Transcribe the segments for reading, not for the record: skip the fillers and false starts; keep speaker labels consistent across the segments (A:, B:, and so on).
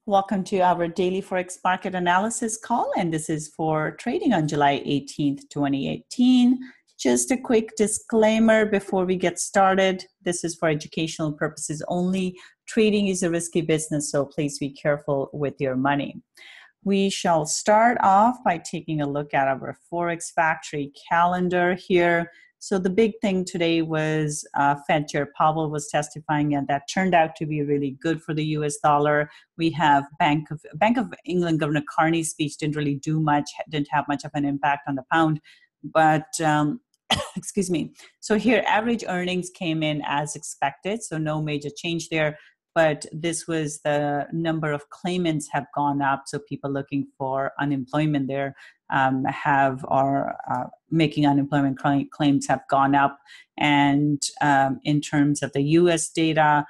A: Welcome to our daily Forex market analysis call, and this is for trading on July 18th, 2018. Just a quick disclaimer before we get started. This is for educational purposes only. Trading is a risky business, so please be careful with your money. We shall start off by taking a look at our Forex factory calendar here. So the big thing today was Fed Chair Powell was testifying, and that turned out to be really good for the US dollar. We have Bank of England Governor Carney's speech didn't really do much, didn't have much of an impact on the pound, but excuse me. So here, average earnings came in as expected, so no major change there. But this was the number of claimants have gone up, so people looking for unemployment there making unemployment claims have gone up. And in terms of the U.S. data,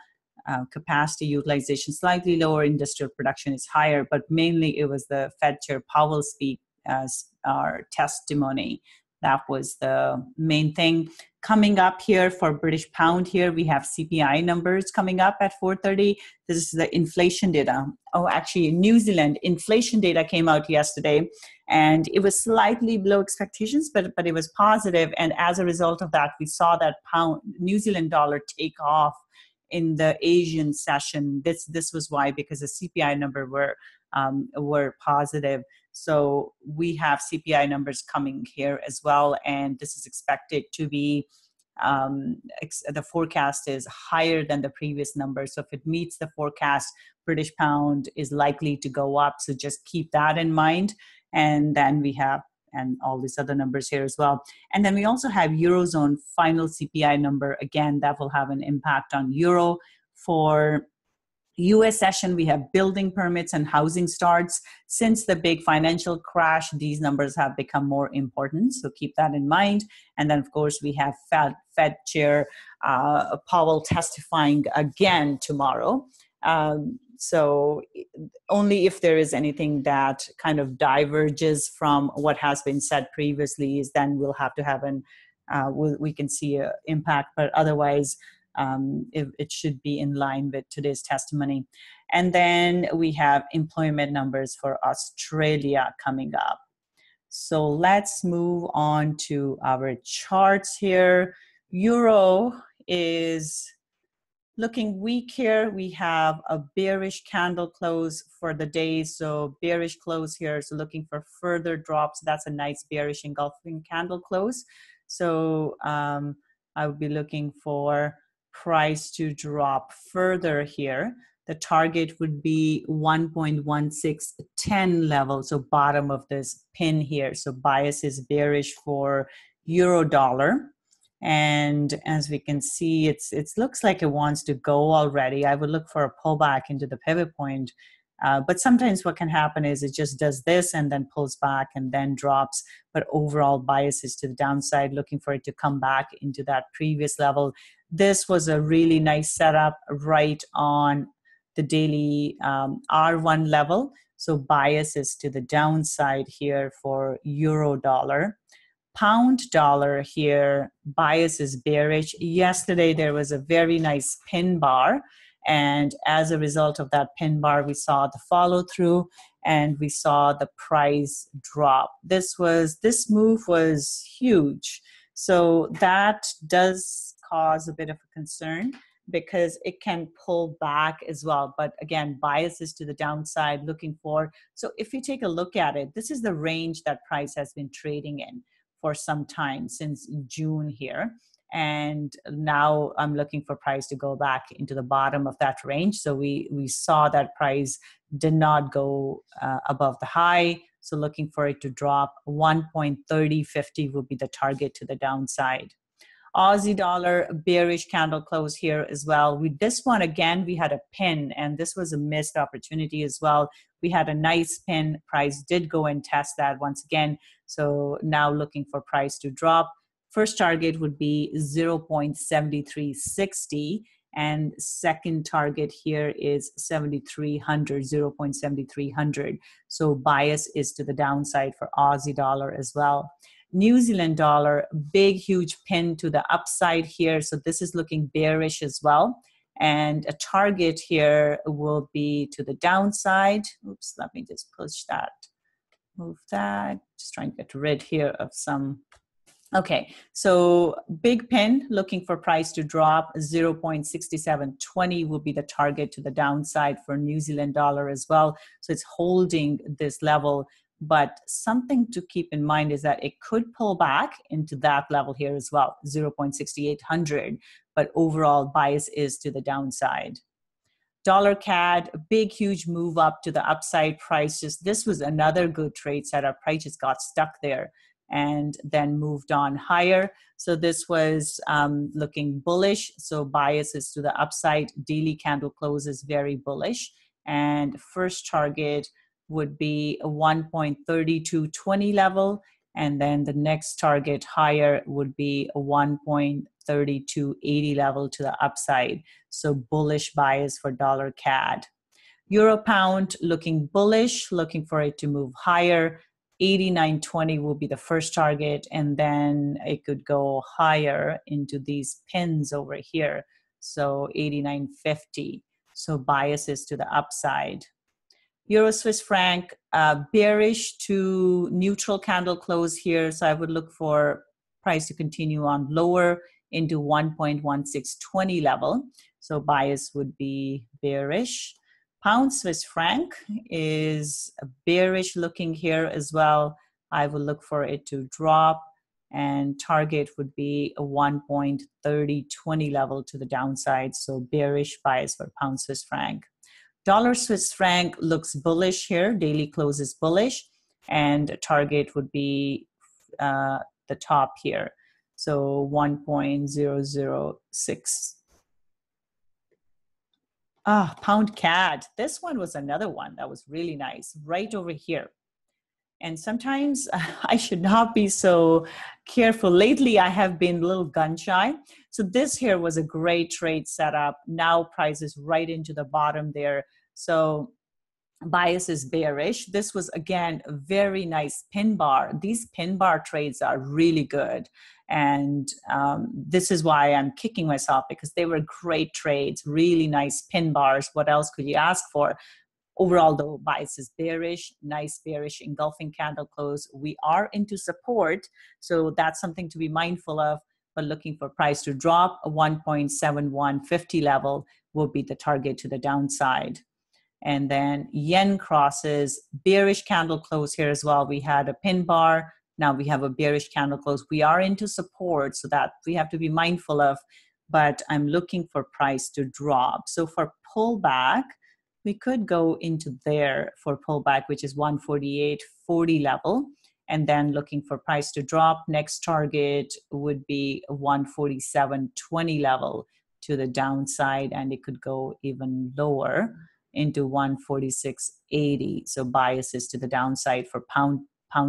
A: capacity utilization slightly lower, industrial production is higher, but mainly it was the Fed Chair Powell speak as our testimony. That was the main thing. Coming up here for British pound here, we have CPI numbers coming up at 4:30. This is the inflation data. Oh, actually, New Zealand inflation data came out yesterday, and it was slightly below expectations, but it was positive. And as a result of that, we saw that New Zealand dollar take off in the Asian session. This was why, because the CPI number were positive. So we have CPI numbers coming here as well, and this is expected to be, the forecast is higher than the previous number. So if it meets the forecast, British pound is likely to go up. So just keep that in mind. And then we have, and all these other numbers here as well. And then we also have Eurozone final CPI number. Again, that will have an impact on Euro. For US session, we have building permits and housing starts. Since the big financial crash, these numbers have become more important, so keep that in mind. And then, of course, we have Fed Chair Powell testifying again tomorrow. So only if there is anything that kind of diverges from what has been said previously, is then we'll have to have we can see an impact, but otherwise, it should be in line with today's testimony. And then we have employment numbers for Australia coming up. So let's move on to our charts here. Euro is looking weak here. We have a bearish candle close for the day. So bearish close here. So looking for further drops. That's a nice bearish engulfing candle close. So I would be looking for price to drop further here. The target would be 1.1610 level, so bottom of this pin here. So bias is bearish for euro dollar, and as we can see, it looks like it wants to go already. I would look for a pullback into the pivot point, but sometimes what can happen is it just does this and then pulls back and then drops, but overall bias is to the downside, looking for it to come back into that previous level. This was a really nice setup right on the daily R1 level. So bias is to the downside here for euro dollar. Pound dollar here, bias is bearish. Yesterday, there was a very nice pin bar. And as a result of that pin bar, we saw the follow through and we saw the price drop. This move was huge. So that does cause a bit of a concern because it can pull back as well. But again, bias is to the downside, looking for. So if you take a look at it, this is the range that price has been trading in for some time, since June here. And now I'm looking for price to go back into the bottom of that range. So we saw that price did not go above the high. So looking for it to drop. 1.3050 will be the target to the downside. Aussie dollar, bearish candle close here as well. With this one, again, we had a pin, and this was a missed opportunity as well. We had a nice pin. Price did go and test that once again. So now looking for price to drop. First target would be 0.7360, and second target here is 7,300, 0.7300. So bias is to the downside for Aussie dollar as well. New Zealand dollar, big, huge pin to the upside here. So this is looking bearish as well. And a target here will be to the downside. Oops, let me just push that, move that. Just trying to get rid here of some. Okay, so big pin looking for price to drop. 0.6720 will be the target to the downside for New Zealand dollar as well. So it's holding this level. But something to keep in mind is that it could pull back into that level here as well, 0.6800. But overall bias is to the downside. Dollar CAD, a big, huge move up to the upside prices. This was another good trade setup. Price just got stuck there and then moved on higher. So this was looking bullish. So bias is to the upside. Daily candle close is very bullish. And first target would be a 1.3220 level. And then the next target higher would be a 1.3280 level to the upside. So bullish bias for dollar CAD. Euro pound looking bullish, looking for it to move higher. 89.20 will be the first target, and then it could go higher into these pins over here. So 89.50. So bias is to the upside. Euro Swiss franc, bearish to neutral candle close here. So I would look for price to continue on lower into 1.1620 level. So bias would be bearish. Pound Swiss franc is bearish looking here as well. I will look for it to drop, and target would be a 1.3020 level to the downside. So bearish bias for pound Swiss franc. Dollar Swiss franc looks bullish here. Daily close is bullish, and target would be the top here. So 1.006. Pound CAD. This one was another one that was really nice, right over here. And sometimes I should not be so careful. Lately, I have been a little gun shy. So this here was a great trade setup. Now price is right into the bottom there. So bias is bearish. This was, again, a very nice pin bar. These pin bar trades are really good. And this is why I'm kicking myself, because they were great trades, really nice pin bars. What else could you ask for? Overall, though, bias is bearish, nice bearish engulfing candle close. We are into support, so that's something to be mindful of. But looking for price to drop, a 1.7150 level will be the target to the downside. And then yen crosses, bearish candle close here as well. We had a pin bar. Now we have a bearish candle close. We are into support, so that we have to be mindful of. But I'm looking for price to drop. So for pullback, we could go into there for pullback, which is 148.40 level. And then looking for price to drop. Next target would be 147.20 level to the downside, and it could go even lower into 146.80. So bias is to the downside for pound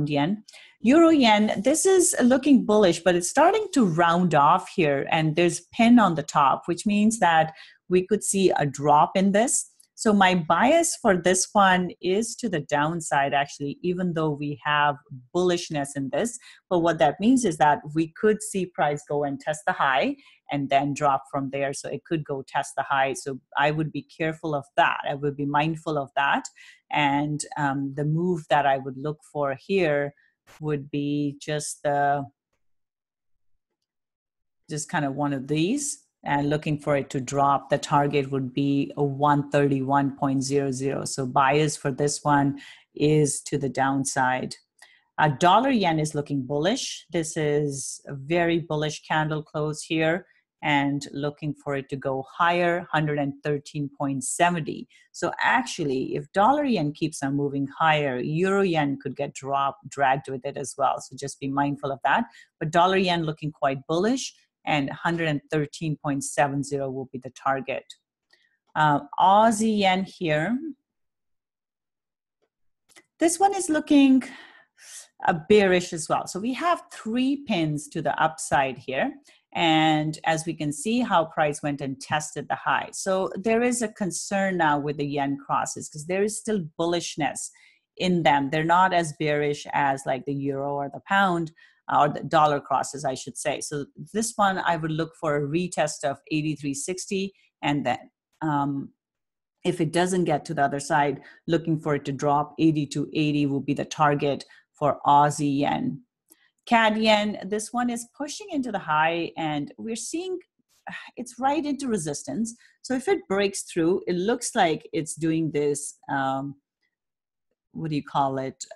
A: yen. Euro yen, this is looking bullish, but it's starting to round off here, and there's pin on the top, which means that we could see a drop in this. So my bias for this one is to the downside, actually, even though we have bullishness in this. But what that means is that we could see price go and test the high and then drop from there. So it could go test the high. So I would be careful of that. I would be mindful of that. And the move that I would look for here would be just kind of one of these. And looking for it to drop, the target would be a 131.00. So bias for this one is to the downside. Dollar yen is looking bullish. This is a very bullish candle close here, and looking for it to go higher, 113.70. So actually, if dollar yen keeps on moving higher, euro yen could get dragged with it as well. So just be mindful of that. But dollar yen looking quite bullish, and 113.70 will be the target. Aussie yen here. This one is looking bearish as well. So we have 3 pins to the upside here. And as we can see how price went and tested the high. So there is a concern now with the yen crosses, because there is still bullishness in them. They're not as bearish as like the euro or the pound, or the dollar crosses, I should say. So this one, I would look for a retest of 83.60 And then if it doesn't get to the other side, looking for it to drop 80 to 80 will be the target for Aussie yen. CAD yen, this one is pushing into the high, and we're seeing it's right into resistance. So if it breaks through, it looks like it's doing this, what do you call it,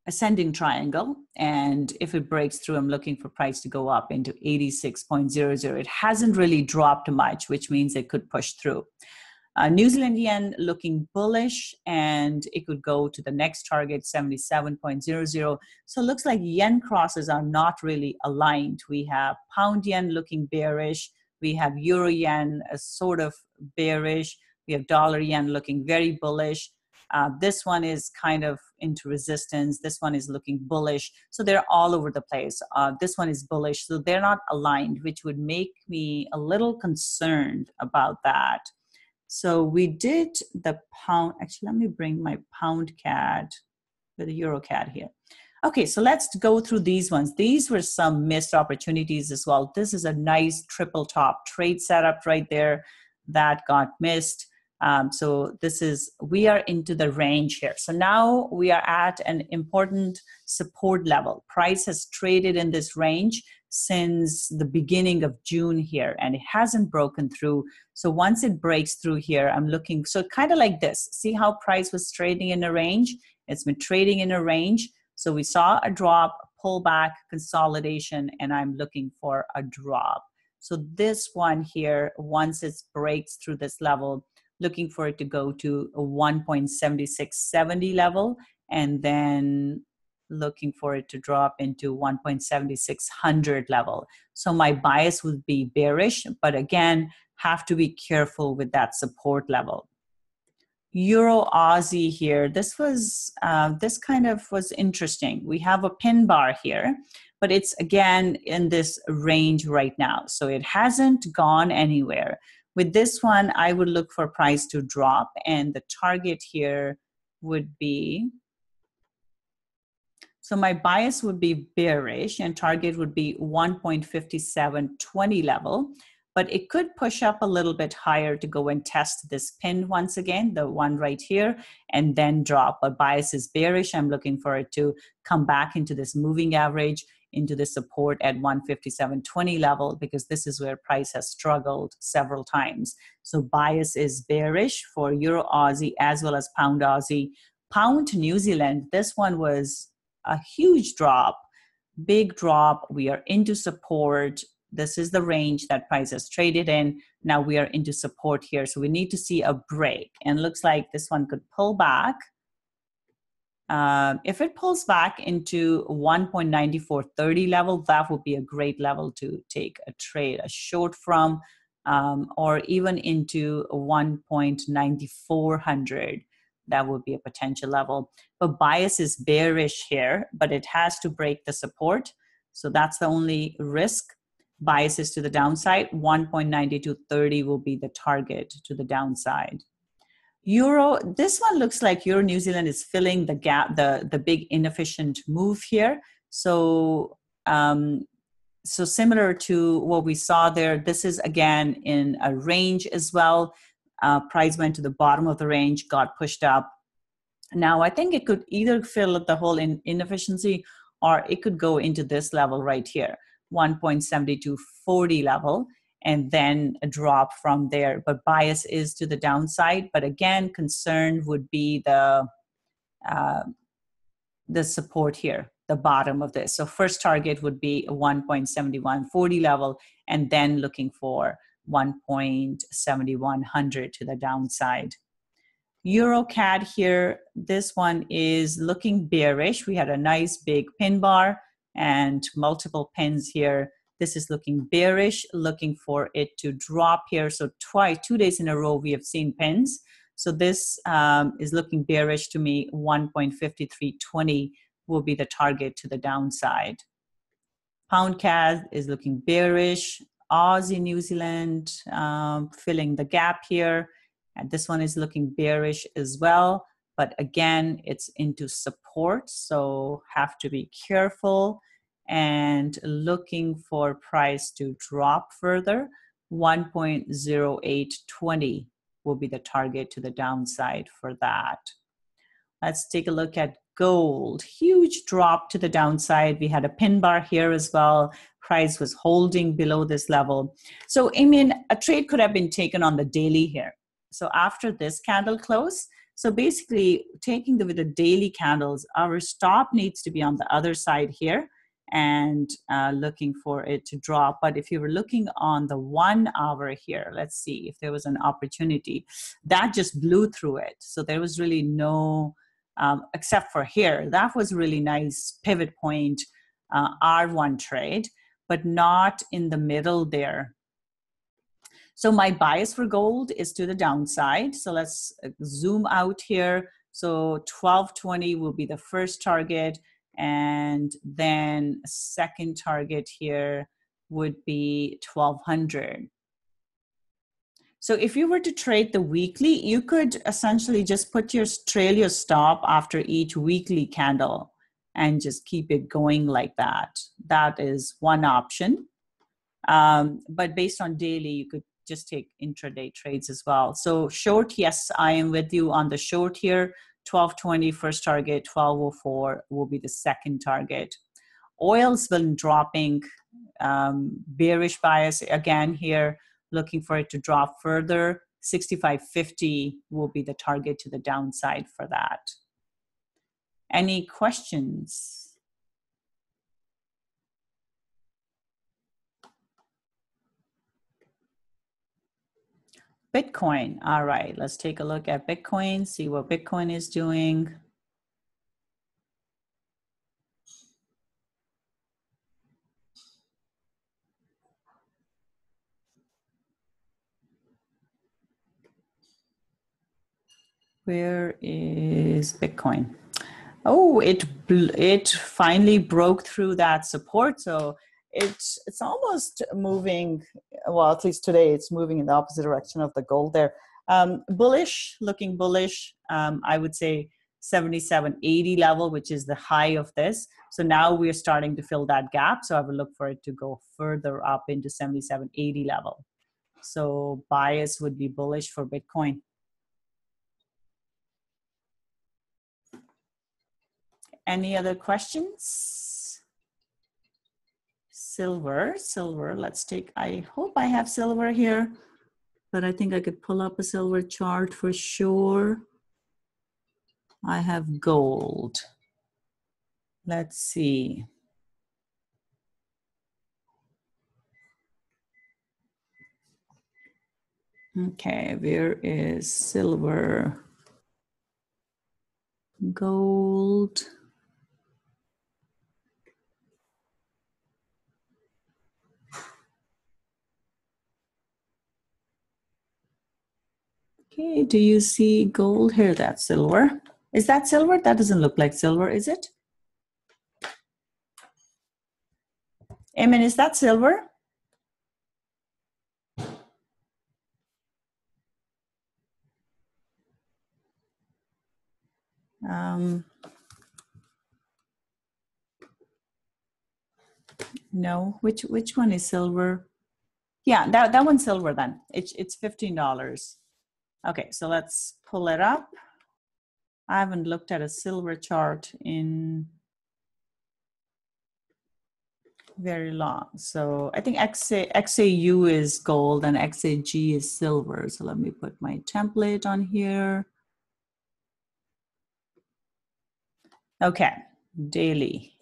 A: ascending triangle. And if it breaks through, I'm looking for price to go up into 86.00. It hasn't really dropped much, which means it could push through. New Zealand yen looking bullish, and it could go to the next target, 77.00. So it looks like yen crosses are not really aligned. We have pound yen looking bearish. We have euro yen sort of bearish. We have dollar yen looking very bullish. This one is kind of into resistance. This one is looking bullish. So they're all over the place. This one is bullish. So they're not aligned, which would make me a little concerned about that. So we did the pound. Actually, let me bring my pound CAD with the euro CAD here. Okay, so let's go through these ones. These were some missed opportunities as well. This is a nice triple top trade setup right there that got missed. So we are into the range here. So now we are at an important support level. Price has traded in this range since the beginning of June here, and it hasn't broken through. So once it breaks through here, I'm looking, so kind of like this. See how price was trading in a range? It's been trading in a range. So we saw a drop, pullback, consolidation, and I'm looking for a drop. So this one here, once it breaks through this level, looking for it to go to a 1.7670 level, and then looking for it to drop into 1.7600 level. So my bias would be bearish, but again, have to be careful with that support level. Euro Aussie here, this kind of was interesting. We have a pin bar here, but it's again in this range right now. So it hasn't gone anywhere. With this one, I would look for price to drop, and the target here would be, so my bias would be bearish and target would be 1.5720 level, but it could push up a little bit higher to go and test this pin once again, the one right here, and then drop. But bias is bearish. I'm looking for it to come back into this moving average, into the support at 157.20 level, because this is where price has struggled several times. So bias is bearish for Euro Aussie as well as Pound Aussie. Pound New Zealand, this one was a huge drop, big drop. We are into support. This is the range that price has traded in. Now we are into support here. So we need to see a break, and looks like this one could pull back. If it pulls back into 1.9430 level, that would be a great level to take a trade, a short from, or even into 1.9400. That would be a potential level. But bias is bearish here, but it has to break the support. So that's the only risk. Bias is to the downside. 1.9230 will be the target to the downside. Euro, this one looks like Euro New Zealand is filling the gap, the big inefficient move here. So, so similar to what we saw there, this is again in a range as well. Price went to the bottom of the range, got pushed up. Now, I think it could either fill the whole inefficiency, or it could go into this level right here, 1.7240 level, and then a drop from there. But bias is to the downside. But again, concern would be the support here, the bottom of this. So first target would be a 1.7140 level, and then looking for 1.7100 to the downside. Euro CAD here, this one is looking bearish. We had a nice big pin bar and multiple pins here. This is looking bearish, looking for it to drop here. So 2 days in a row, we have seen pins. So this is looking bearish to me. 1.5320 will be the target to the downside. Pound CAD is looking bearish. Aussie New Zealand filling the gap here. And this one is looking bearish as well. But again, it's into support. So have to be careful and looking for price to drop further. 1.0820 will be the target to the downside for that. Let's take a look at gold. Huge drop to the downside. We had a pin bar here as well. Price was holding below this level. So, I mean, a trade could have been taken on the daily here. So after this candle close, so basically taking with the daily candles, our stop needs to be on the other side here and looking for it to drop. But if you were looking on the 1 hour here, let's see if there was an opportunity, that just blew through it. So there was really no, except for here, that was really nice pivot point R1 trade, but not in the middle there. So my bias for gold is to the downside. So let's zoom out here. So 1220 will be the first target. And then second target here would be 1200. So if you were to trade the weekly, you could essentially just trail your stop after each weekly candle and just keep it going like that. That is one option. But based on daily, you could just take intraday trades as well. So short, yes, I am with you on the short here. 1220 first target, 1204 will be the second target. Oil's been dropping, bearish bias again here, looking for it to drop further. 65.50 will be the target to the downside for that. Any questions? Bitcoin. All right, let's take a look at Bitcoin, see what Bitcoin is doing. Where is Bitcoin? Oh, it finally broke through that support. So it's almost moving, well, at least today it's moving in the opposite direction of the gold there. Bullish, looking bullish. I would say 77.80 level, which is the high of this. So now we're starting to fill that gap. So I would look for it to go further up into 77.80 level. So bias would be bullish for Bitcoin. Any other questions? Silver, let's take, I hope I have silver here, but I think I could pull up a silver chart for sure. I have gold. Let's see. Okay, where is silver? Gold. Okay, do you see gold here? That's silver. Is that silver? That doesn't look like silver, is it? Eamon, is that silver? No, which one is silver? Yeah, that one's silver then. It's $15. Okay, so let's pull it up. I haven't looked at a silver chart in very long. So I think XAU is gold and XAG is silver. So let me put my template on here. Okay, daily.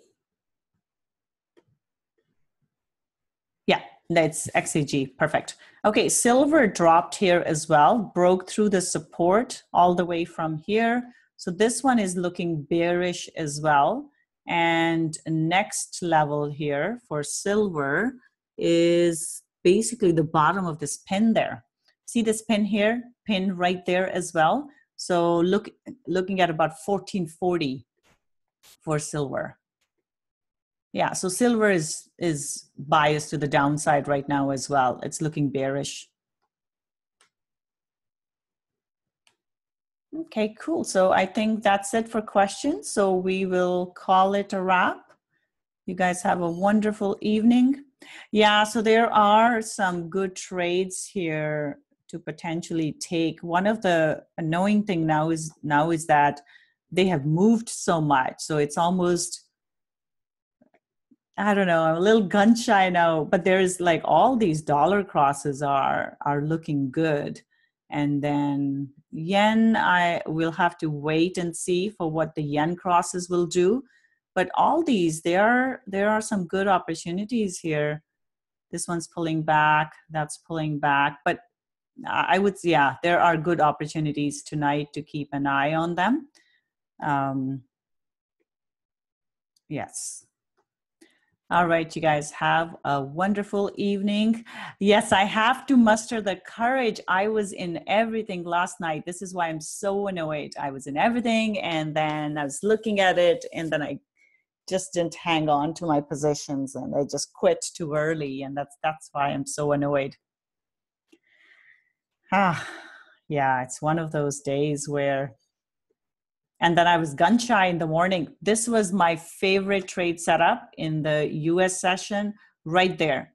A: Yeah, that's XAG, perfect. Okay, silver dropped here as well, broke through the support all the way from here. So this one is looking bearish as well. And next level here for silver is basically the bottom of this pin there. See this pin here, pin right there as well. So looking at about 1440 for silver. Yeah, so silver is biased to the downside right now as well. It's looking bearish. Okay, cool. So I think that's it for questions. So we will call it a wrap. You guys have a wonderful evening. Yeah, so there are some good trades here to potentially take. One of the annoying thing now is that they have moved so much. So it's almost, I don't know, I'm a little gun shy now, but there's like all these dollar crosses are looking good. And then yen, I will have to wait and see for what the yen crosses will do. But all these, there are some good opportunities here. This one's pulling back, that's pulling back. But I would, yeah, there are good opportunities tonight to keep an eye on them. Yes. All right, you guys have a wonderful evening. Yes, I have to muster the courage. I was in everything last night. This is why I'm so annoyed. I was in everything, and then I was looking at it, and then I just didn't hang on to my positions, and I just quit too early, and that's why I'm so annoyed. Ah, yeah, it's one of those days where, and then I was gun shy in the morning. This was my favorite trade setup in the US session, right there.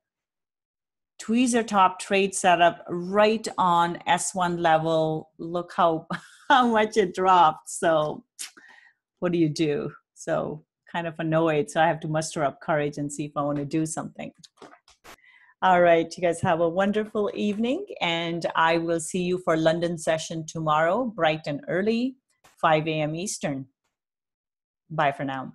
A: Tweezer top trade setup right on S1 level. Look how how much it dropped. So what do you do? So kind of annoyed. So I have to muster up courage and see if I want to do something. All right, you guys have a wonderful evening, and I will see you for London session tomorrow, bright and early, 5 a.m. Eastern. Bye for now.